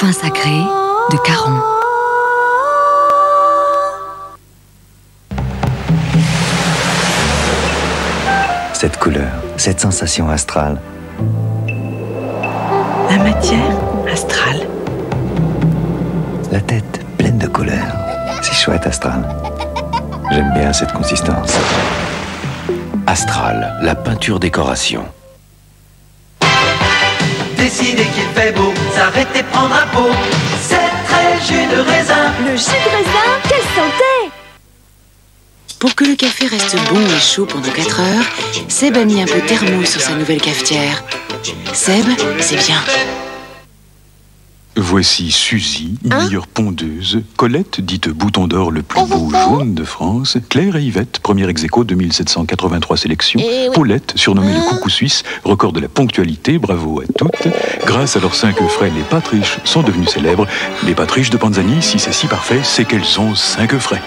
parfum sacré de Caron. Cette couleur, cette sensation astrale. La matière astrale. La tête pleine de couleurs. C'est chouette, Astral. J'aime bien cette consistance. Astral, la peinture décoration. Décider qu'il fait beau, s'arrêter prendre un pot. C'est très jus de raisin. Le jus de raisin, quelle santé! Pour que le café reste bon et chaud pendant 4 heures, Seb a mis un peu de thermos sur sa nouvelle cafetière. Seb, c'est bien. Voici Suzy, meilleure pondeuse, Colette, dite bouton d'or le plus beau jaune de France, Claire et Yvette, premier ex-aequo 2783 sélections, Paulette, surnommée le coucou suisse, record de la ponctualité, bravo à toutes. Grâce à leurs 5 œufs frais, les pâtes riches sont devenues célèbres. Les pâtes riches de Panzani, si c'est si parfait, c'est qu'elles ont 5 œufs frais.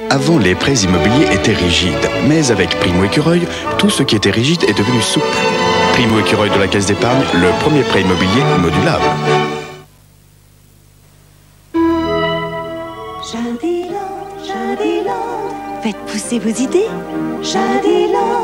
Avant, les prêts immobiliers étaient rigides, mais avec Primo Écureuil, tout ce qui était rigide est devenu souple. Primo Écureuil de la Caisse d'épargne, le premier prêt immobilier modulable. Jardiland, Jardiland, faites pousser vos idées. Jardiland.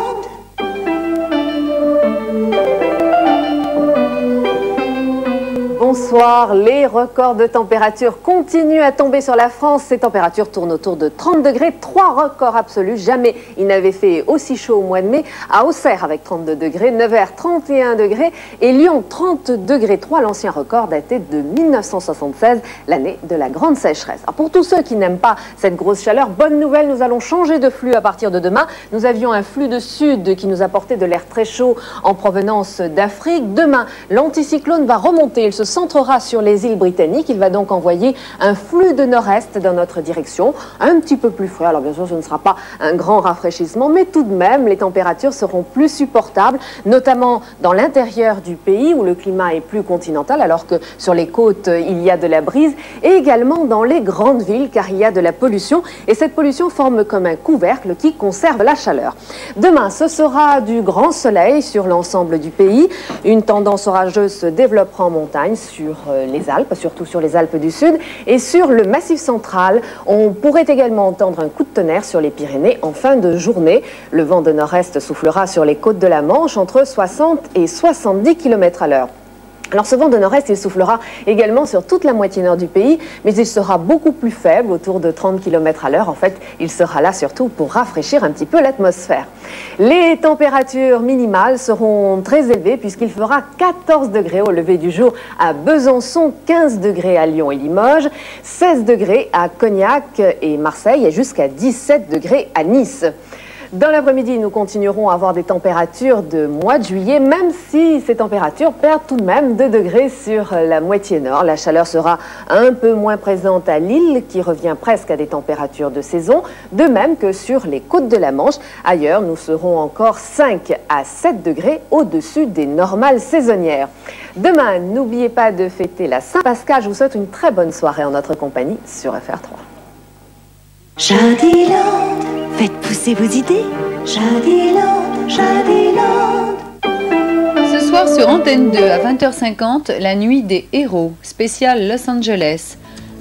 Bonsoir, les records de température continuent à tomber sur la France. Ces températures tournent autour de 30 degrés, 3 records absolus. Jamais il n'avait fait aussi chaud au mois de mai. À Auxerre avec 32 degrés, Nevers 31 degrés et Lyon 30 degrés 3. L'ancien record datait de 1976, l'année de la grande sécheresse. Alors pour tous ceux qui n'aiment pas cette grosse chaleur, bonne nouvelle, nous allons changer de flux à partir de demain. Nous avions un flux de sud qui nous apportait de l'air très chaud en provenance d'Afrique. Demain, l'anticyclone va remonter. Il se centrera sur les îles britanniques. Il va donc envoyer un flux de nord-est dans notre direction, un petit peu plus frais. Alors bien sûr, ce ne sera pas un grand rafraîchissement, mais tout de même, les températures seront plus supportables, notamment dans l'intérieur du pays où le climat est plus continental, alors que sur les côtes, il y a de la brise, et également dans les grandes villes, car il y a de la pollution, et cette pollution forme comme un couvercle qui conserve la chaleur. Demain, ce sera du grand soleil sur l'ensemble du pays. Une tendance orageuse se développera en montagne, sur les Alpes, surtout sur les Alpes du Sud et sur le Massif central. On pourrait également entendre un coup de tonnerre sur les Pyrénées en fin de journée. Le vent de nord-est soufflera sur les côtes de la Manche entre 60 et 70 km à l'heure. Alors ce vent de nord-est, il soufflera également sur toute la moitié nord du pays, mais il sera beaucoup plus faible, autour de 30 km à l'heure. En fait, il sera là surtout pour rafraîchir un petit peu l'atmosphère. Les températures minimales seront très élevées puisqu'il fera 14 degrés au lever du jour à Besançon, 15 degrés à Lyon et Limoges, 16 degrés à Cognac et Marseille et jusqu'à 17 degrés à Nice. Dans l'après-midi, nous continuerons à avoir des températures de mois de juillet, même si ces températures perdent tout de même 2 degrés sur la moitié nord. La chaleur sera un peu moins présente à Lille, qui revient presque à des températures de saison, de même que sur les côtes de la Manche. Ailleurs, nous serons encore 5 à 7 degrés au-dessus des normales saisonnières. Demain, n'oubliez pas de fêter la Saint-Pascal. Je vous souhaite une très bonne soirée en notre compagnie sur FR3. Jardiland, faites pousser vos idées. Jardiland, Jardiland. Ce soir sur Antenne 2 à 20h50, la nuit des héros, spécial Los Angeles.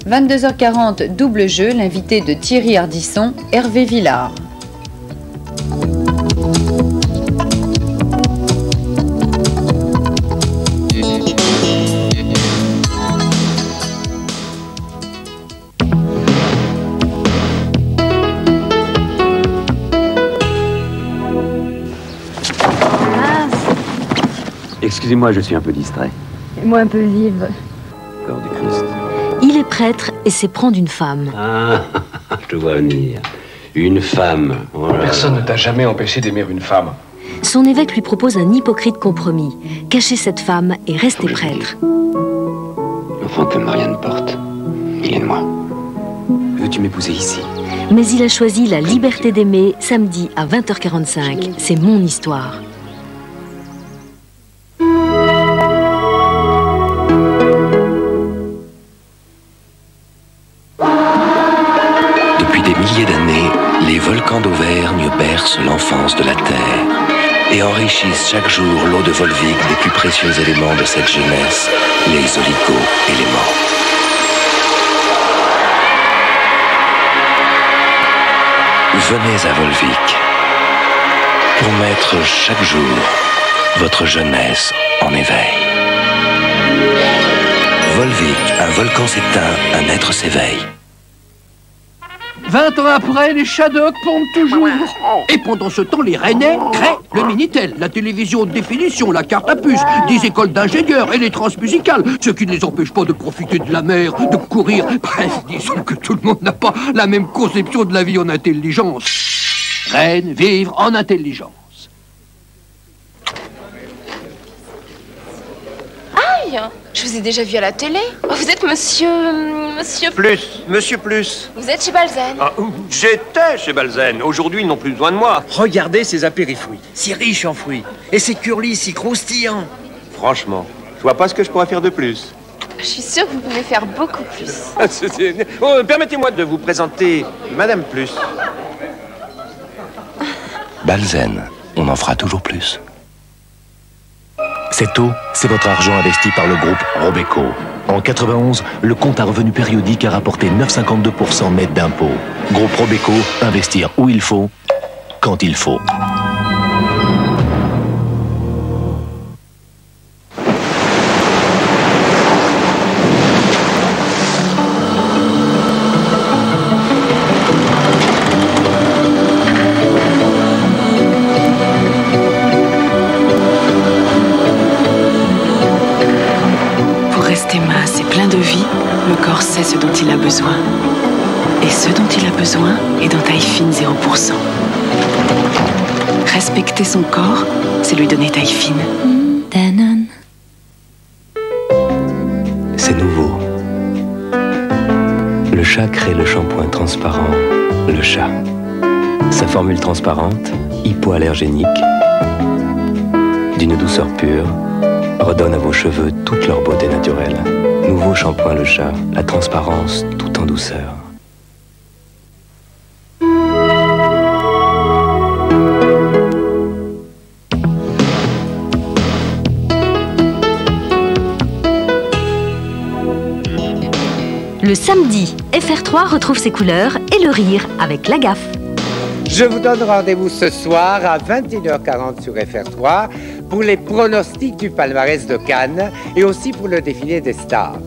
22h40, double jeu, l'invité de Thierry Ardisson, Hervé Villard. Excusez-moi, je suis un peu distrait. Et moi un peu vive. Corps du Christ. Il est prêtre et s'éprend d'une femme. Ah, je te vois venir. Une femme. Oh là là. Personne ne t'a jamais empêché d'aimer une femme. Son évêque lui propose un hypocrite compromis. Cacher cette femme et rester prêtre. Enfant que Marianne porte. Il est de moi. Veux-tu m'épouser ici? Mais il a choisi la liberté d'aimer samedi à 20h45. C'est mon histoire. Depuis des milliers d'années, les volcans d'Auvergne bercent l'enfance de la Terre. Et et enrichissent chaque jour l'eau de Volvic des plus précieux éléments de cette jeunesse, les oligo-éléments. Venez à Volvic pour mettre chaque jour votre jeunesse en éveil. Volvic, un volcan s'éteint, un être s'éveille. 20 ans après, les Shadocks pondent toujours. Et pendant ce temps, les Rennais créent le Minitel, la télévision de définition, la carte à puce, des écoles d'ingénieurs et les transmusicales, ce qui ne les empêche pas de profiter de la mer, de courir. Bref, disons que tout le monde n'a pas la même conception de la vie en intelligence. Rennes, vivre en intelligence. Aïe, je vous ai déjà vu à la télé. Oh, vous êtes monsieur Plus, monsieur Plus. Vous êtes chez Balzen. Ah, j'étais chez Balzen. Aujourd'hui, ils n'ont plus besoin de moi. Regardez ces apérifruits, si riches en fruits. Et ces curlis si croustillants. Franchement, je vois pas ce que je pourrais faire de plus. Je suis sûre que vous pouvez faire beaucoup plus. Oh, permettez-moi de vous présenter Madame Plus. Balzen, on en fera toujours plus. Cette eau, c'est votre argent investi par le groupe Robeco. En 91, le compte à revenu périodique a rapporté 9,52% net d'impôts. Groupe Robeco, investir où il faut, quand il faut. Le corps sait ce dont il a besoin. Et ce dont il a besoin est dans taille fine 0%. Respecter son corps, c'est lui donner taille fine. Danone. C'est nouveau. Le chat crée le shampoing transparent, le chat. Sa formule transparente, hypoallergénique, d'une douceur pure, redonne à vos cheveux toute leur beauté naturelle. Nouveau shampoing le chat, la transparence tout en douceur. Le samedi, FR3 retrouve ses couleurs et le rire avec la gaffe. Je vous donne rendez-vous ce soir à 21h40 sur FR3 pour les pronostics du palmarès de Cannes et aussi pour le défilé des stars.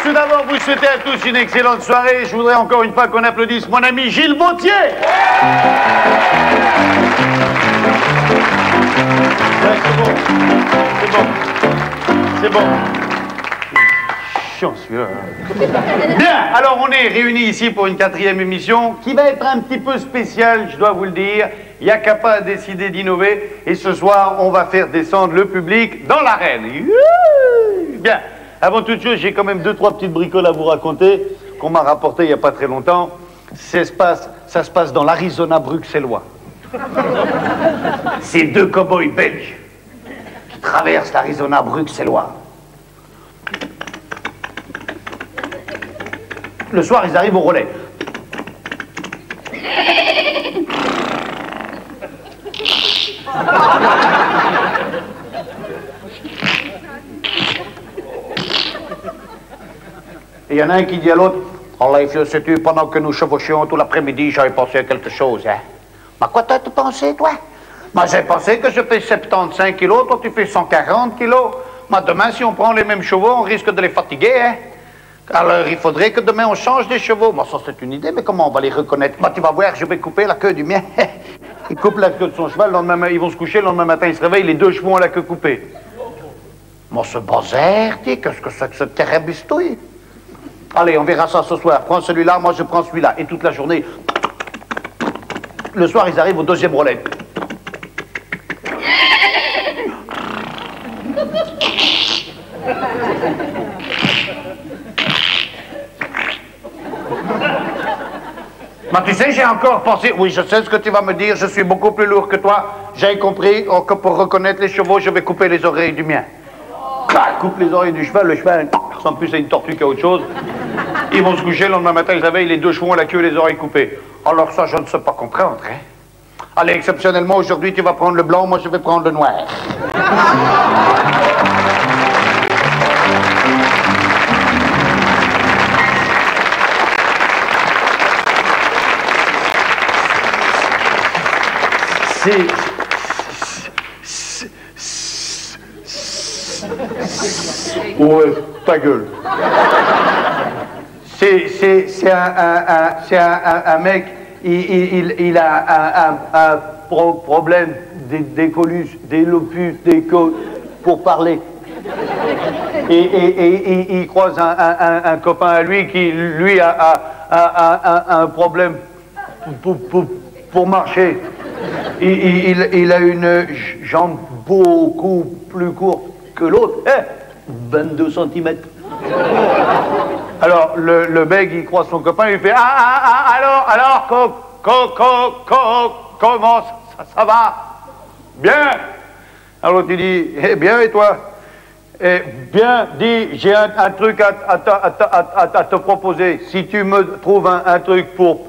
Tout d'abord, vous souhaitez à tous une excellente soirée. Je voudrais encore une fois qu'on applaudisse mon ami Gilles Bautier. Ouais, c'est bon. C'est bon. Chiant celui-là. Bien, alors on est réunis ici pour une 4e émission qui va être un petit peu spéciale, je dois vous le dire. Yakapa a décidé d'innover et ce soir, on va faire descendre le public dans l'arène. Bien. Avant toute chose, j'ai quand même 2-3 petites bricoles à vous raconter qu'on m'a rapportées il n'y a pas très longtemps. Ça se passe dans l'Arizona bruxellois. C'est 2 cow-boys belges qui traversent l'Arizona bruxellois. Le soir, ils arrivent au relais. Et il y en a un qui dit à l'autre, « Oh là, sais-tu, pendant que nous chevauchions tout l'après-midi, j'avais pensé à quelque chose, hein. » « Mais quoi t'as pensé, toi? »« Moi, j'ai pensé que je fais 75 kilos, toi tu fais 140 kilos. Mais demain, si on prend les mêmes chevaux, on risque de les fatiguer, hein. Alors, il faudrait que demain, on change des chevaux. Moi, ça, c'est une idée, mais comment on va les reconnaître? Bah, tu vas voir, je vais couper la queue du mien. » Il coupe la queue de son cheval, le lendemain, ils vont se coucher, le lendemain matin, ils se réveillent, les 2 chevaux ont la queue coupée. Moi, ce bazar, qu'est-ce que c'est que ce terrabistouille? Allez, on verra ça ce soir. Prends celui-là, moi je prends celui-là. Et toute la journée... Le soir, ils arrivent au deuxième relais. Tu sais, j'ai encore pensé... Oui, je sais ce que tu vas me dire. Je suis beaucoup plus lourd que toi. J'ai compris que pour reconnaître les chevaux, je vais couper les oreilles du mien. Clac, coupe les oreilles du cheval. Le cheval ressemble plus à une tortue qu'à autre chose. Ils vont se coucher, le lendemain matin, ils avaient les deux chevaux, la queue et les oreilles coupées. Alors ça, je ne sais pas comprendre, hein. Allez, exceptionnellement, aujourd'hui, tu vas prendre le blanc, moi, je vais prendre le noir. Ouais, ta gueule. C'est un mec, il a un problème d'écolus, d'élopus, pour parler. Et il croise un copain à lui qui, lui, a un problème pour marcher. Il a une jambe beaucoup plus courte que l'autre. 22 cm. Alors, le mec, il croise son copain, il fait alors, comment ça va? Bien. Alors, tu dis, eh bien, et toi? Eh bien, dis, j'ai un truc à te proposer. Si tu me trouves un truc pour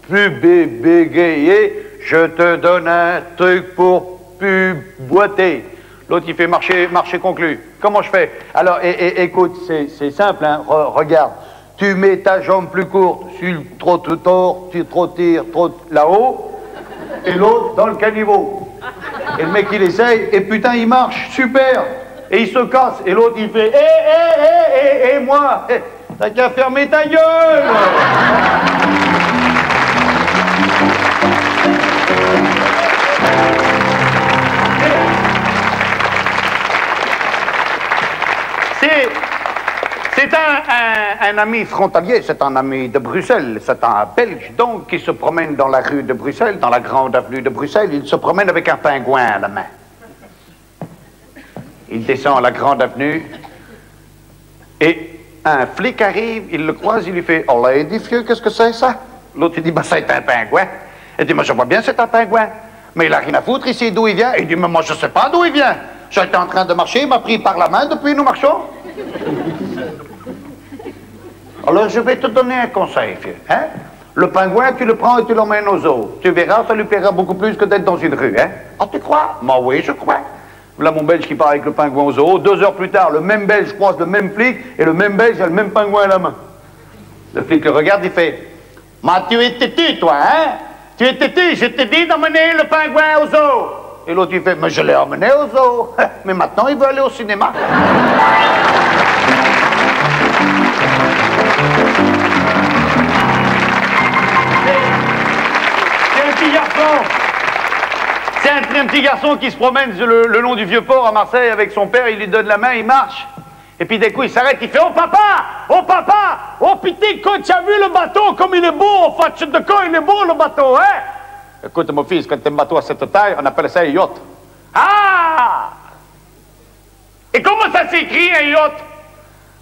plus bégayer, je te donne un truc pour plus boiter. L'autre, il fait marcher conclu. Comment je fais? Alors, écoute, c'est simple, hein. Regarde. Tu mets ta jambe plus courte sur le trottoir, tu trottires là-haut, et l'autre dans le caniveau. Et le mec, il essaye, et putain, il marche, super. Et il se casse, et l'autre, il fait et moi, t'as qu'à fermer ta gueule. C'est un ami frontalier, c'est un ami de Bruxelles, c'est un Belge donc qui se promène dans la rue de Bruxelles, dans la grande avenue de Bruxelles, il se promène avec un pingouin à la main. Il descend la grande avenue et un flic arrive, il le croise, il lui fait « Oh là, édifieux, qu'est-ce que c'est ça ?» L'autre il dit « Bah c'est un pingouin. » Il dit « Mais je vois bien c'est un pingouin. » Mais il a rien à foutre ici d'où il vient. Il dit « Mais moi je sais pas d'où il vient. J'étais en train de marcher, il m'a pris par la main, depuis nous marchons. » Alors, je vais te donner un conseil, hein? Le pingouin, tu le prends et tu l'emmènes aux zoo. Tu verras, ça lui plaira beaucoup plus que d'être dans une rue, hein? Oh, tu crois? Moi, oui, je crois. Voilà mon Belge qui part avec le pingouin au zoo. 2 heures plus tard, le même Belge croise le même flic et le même Belge a le même pingouin à la main. Le flic le regarde, il fait « Mais tu es têtu, toi, hein? Tu es têtu, je t'ai dit d'emmener le pingouin au zoo. » Et l'autre, il fait « Mais je l'ai emmené au zoo. Mais maintenant, il veut aller au cinéma. » C'est un petit garçon qui se promène le long du Vieux-Port à Marseille avec son père, il lui donne la main, il marche. Et puis d'un coup, il s'arrête, il fait « Oh papa! Oh petit, quand tu as vu le bateau, comme il est beau, en fait, de quoi il est beau le bateau, hein ?» Écoute mon fils, quand tu as un bateau à cette taille, on appelle ça un yacht. Ah! Et comment ça s'écrit un yacht?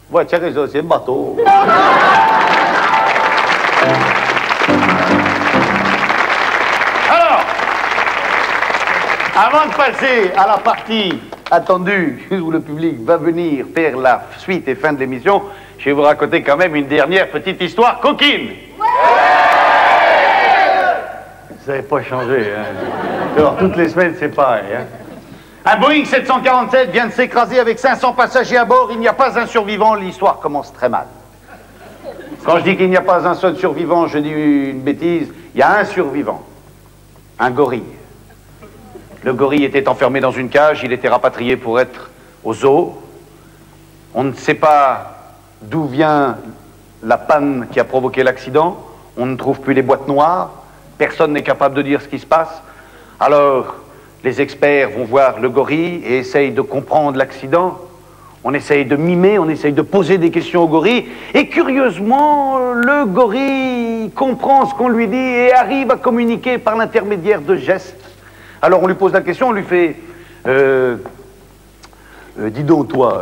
Ouais, tu as raison, c'est un bateau. Avant de passer à la partie attendue où le public va venir faire la suite et fin de l'émission, je vais vous raconter quand même une dernière petite histoire coquine. Ouais! Ça n'avait pas changé, hein. Alors, toutes les semaines, c'est pareil, hein. Un Boeing 747 vient de s'écraser avec 500 passagers à bord. Il n'y a pas un survivant. L'histoire commence très mal. Quand je dis qu'il n'y a pas un seul survivant, je dis une bêtise. Il y a un survivant. Un gorille. Le gorille était enfermé dans une cage, il était rapatrié pour être au zoo. On ne sait pas d'où vient la panne qui a provoqué l'accident. On ne trouve plus les boîtes noires. Personne n'est capable de dire ce qui se passe. Alors, les experts vont voir le gorille et essayent de comprendre l'accident. On essaye de mimer, on essaye de poser des questions au gorille, et curieusement, le gorille comprend ce qu'on lui dit et arrive à communiquer par l'intermédiaire de gestes. Alors on lui pose la question, on lui fait dis donc toi,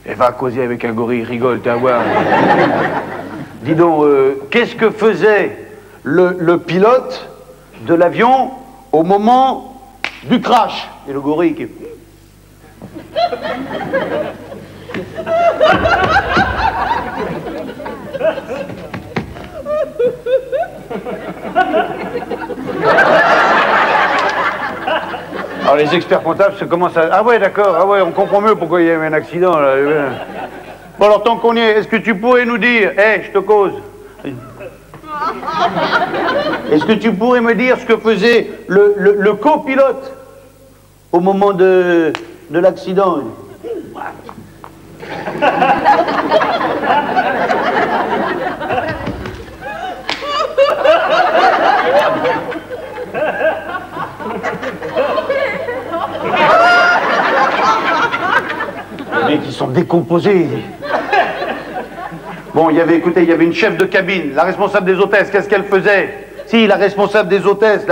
elle va causer avec un gorille, rigole, tu vas voir. Dis donc, qu'est-ce que faisait le pilote de l'avion au moment du crash? Et le gorille qui... Alors les experts comptables se commencent à... Ah ouais, d'accord, ah ouais, on comprend mieux pourquoi il y a eu un accident là. Bon alors tant qu'on y est, est-ce que tu pourrais nous dire... Hé, je te cause. Est-ce que tu pourrais me dire ce que faisait le copilote au moment de l'accident? Les mecs, ils sont décomposés. Bon, écoutez, il y avait une chef de cabine, la responsable des hôtesses, qu'est-ce qu'elle faisait? Si, la responsable des hôtesses,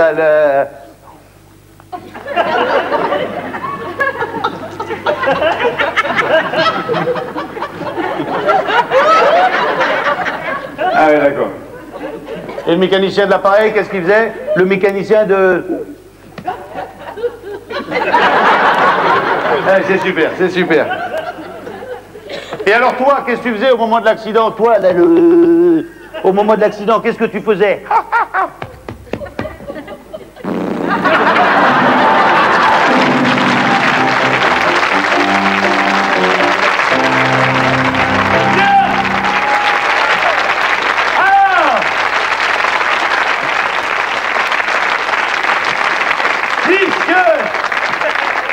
Ah oui, d'accord. Et le mécanicien de l'appareil, qu'est-ce qu'il faisait? Le mécanicien de... Ah, c'est super, c'est super. Et alors toi, qu'est-ce que tu faisais au moment de l'accident? Toi, là, au moment de l'accident, qu'est-ce que tu faisais?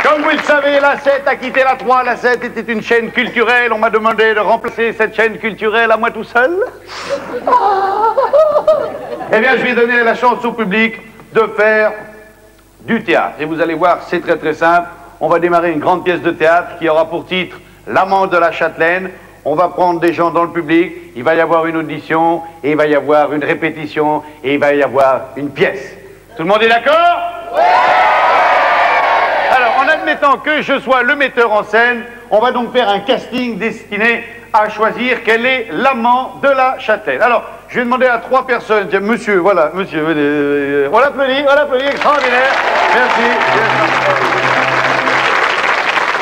Comme vous le savez, la 7 a quitté la 3. La 7 était une chaîne culturelle. On m'a demandé de remplacer cette chaîne culturelle à moi tout seul. Eh bien, je vais donner la chance au public de faire du théâtre. Et vous allez voir, c'est très très simple. On va démarrer une grande pièce de théâtre qui aura pour titre L'amant de la Châtelaine. On va prendre des gens dans le public. Il va y avoir une audition, et il va y avoir une répétition, et il va y avoir une pièce. Tout le monde est d'accord? Oui! Alors, en admettant que je sois le metteur en scène, on va donc faire un casting destiné à choisir quel est l'amant de la Châtelaine. Alors, je vais demander à 3 personnes. Tiens, monsieur, voilà, monsieur, venez. On l'applaudit, extraordinaire. Merci.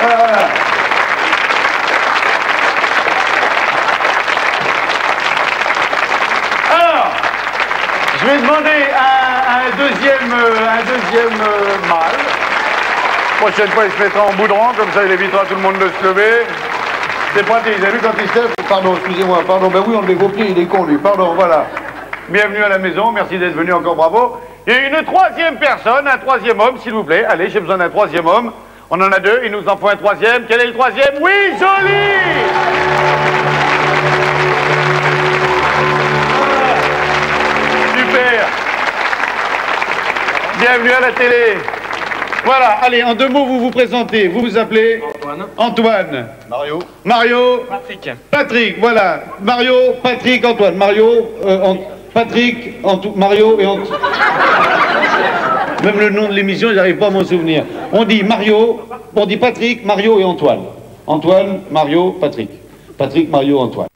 Voilà, voilà. Alors, je vais demander un deuxième mâle. Prochaine fois, il se mettra en bout de rang, comme ça il évitera tout le monde de se lever. C'est pratique, vous avez vu quand il se lève? Pardon, excusez-moi, pardon, ben oui, on levait vos pieds, il est con lui, pardon, voilà. Bienvenue à la maison, merci d'être venu, encore bravo. Il y a une 3e personne, un 3e homme, s'il vous plaît. Allez, j'ai besoin d'un 3e homme. On en a 2, il nous en faut un 3e. Quel est le 3e? Oui, joli! Super! Bienvenue à la télé. Voilà, allez, en 2 mots, vous vous présentez. Vous vous appelez? Antoine. Antoine. Mario. Mario. Patrick. Patrick, voilà. Mario, Patrick, Antoine. Mario, Patrick, Mario et Antoine. Même le nom de l'émission, j'arrive pas à m'en souvenir. On dit Mario, on dit Patrick, Mario et Antoine. Antoine, Mario, Patrick. Patrick, Mario, Antoine.